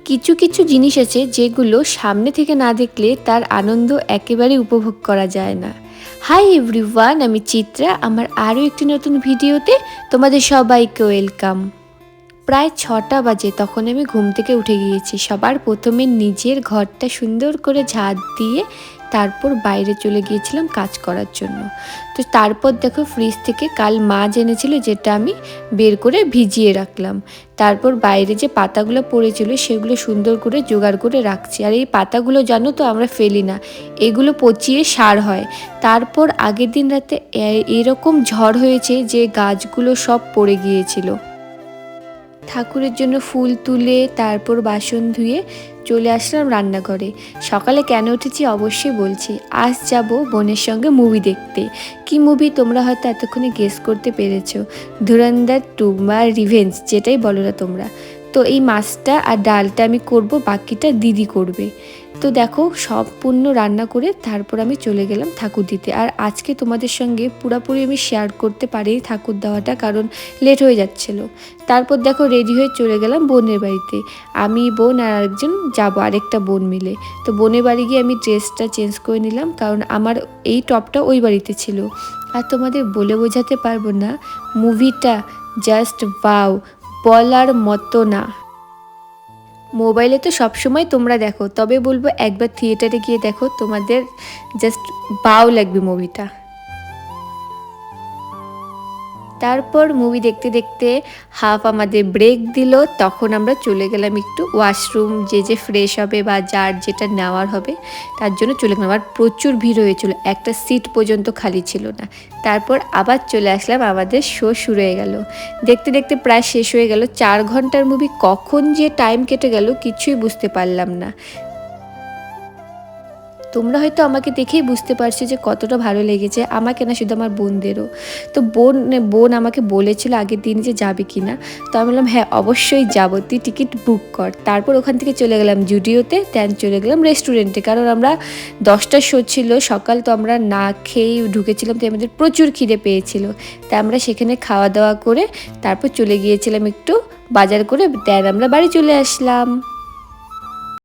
কিছু কিছু জিনিস আছে যেগুলো সামনে থেকে না দেখলে তার আনন্দ একেবারে উপভোগ করা যায় না। হাই এভরিওয়ান, আমি চিত্রা। আমার আরও একটি নতুন ভিডিওতে তোমাদের সবাইকে ওয়েলকাম। প্রায় 6টা বাজে, তখন আমি ঘুম থেকে উঠে গিয়েছি। সবার প্রথমে নিজের ঘরটা সুন্দর করে ঝাঁট দিয়ে তারপর বাইরে চলে গিয়েছিলাম কাজ করার জন্য। তো তারপর দেখো, ফ্রিজ থেকে কাল মাছ এনেছিল, যেটা আমি বের করে ভিজিয়ে রাখলাম। তারপর বাইরে যে পাতাগুলো পড়েছিল সেগুলো সুন্দর করে জোগাড় করে রাখছি। আর এই পাতাগুলো জানো তো আমরা ফেলি না, এগুলো পচিয়ে সার হয়। তারপর আগের দিন রাতে এরকম ঝড় হয়েছে যে গাছগুলো সব পড়ে গিয়েছিল। ঠাকুরের জন্য ফুল তুলে তারপর বাসন ধুয়ে চলে আসলাম রান্নাঘরে। সকালে কেন উঠেছি অবশ্যই বলছি। আজ যাব বোনের সঙ্গে মুভি দেখতে। কি মুভি তোমরা হয়তো এতক্ষণে গেস করতে পেরেছো, ধুরন্ধর 2 বা রিভেঞ্জ, যেটাই বলো না তোমরা। তো এই মাছটা আর ডালটা আমি করব, বাকিটা দিদি করবে। তো দেখো, সম্পূর্ণ রান্না করে তারপর আমি চলে গেলাম ঠাকুর দিতে। আর আজকে তোমাদের সঙ্গে পুরোপুরি আমি শেয়ার করতে পারি ঠাকুর দেওয়াটা, কারণ লেট হয়ে যাচ্ছিলো। তারপর দেখো, রেডি হয়ে চলে গেলাম বোনের বাড়িতে। আমি, বোন আর আরেকজন যাবো, আরেকটা বোন মিলে। তো বোনের বাড়ি গিয়ে আমি ড্রেসটা চেঞ্জ করে নিলাম, কারণ আমার এই টপটা ওই বাড়িতে ছিল। আর তোমাদের বলে বোঝাতে পারবো না, মুভিটা জাস্ট ওয়াও, বলার মতো না। মোবাইলে তো সবসময় তোমরা দেখো, তবে বলবো একবার থিয়েটারে গিয়ে দেখো, তোমাদের জাস্ট ওয়াও লাগবে মুভিটা। তারপর মুভি দেখতে দেখতে হাফ আমাদের ব্রেক দিল, তখন আমরা চলে গেলাম একটু ওয়াশরুম, যে ফ্রেশ হবে বা যার যেটা নেওয়ার হবে তার জন্য চলে গেলাম। আর প্রচুর ভিড় হয়েছিল, একটা সিট পর্যন্ত খালি ছিল না। তারপর আবার চলে আসলাম, আমাদের শো শুরু হয়ে গেল। দেখতে দেখতে প্রায় শেষ হয়ে গেল। 4 ঘন্টার মুভি, কখন যে টাইম কেটে গেল কিছুই বুঝতে পারলাম না। তোমরা হয়তো আমাকে দেখেই বুঝতে পারছো যে কতটা ভালো লেগেছে, আমাকে না শুধু আমার বোনদেরও। তো বোন আমাকে বলেছিল আগের দিন যে যাবে কি না। তো আমি বললাম হ্যাঁ অবশ্যই যাবো, তুই টিকিট বুক কর। তারপর ওখান থেকে চলে গেলাম জুডিওতে, দেন চলে গেলাম রেস্টুরেন্টে, কারণ আমরা 10টার শো ছিল সকাল। তো আমরা না খেয়েই ঢুকেছিলাম, তো আমাদের প্রচুর খিদে পেয়েছিল। তাই আমরা সেখানে খাওয়া দাওয়া করে তারপর চলে গিয়েছিলাম একটু বাজার করে, দেন আমরা বাড়ি চলে আসলাম।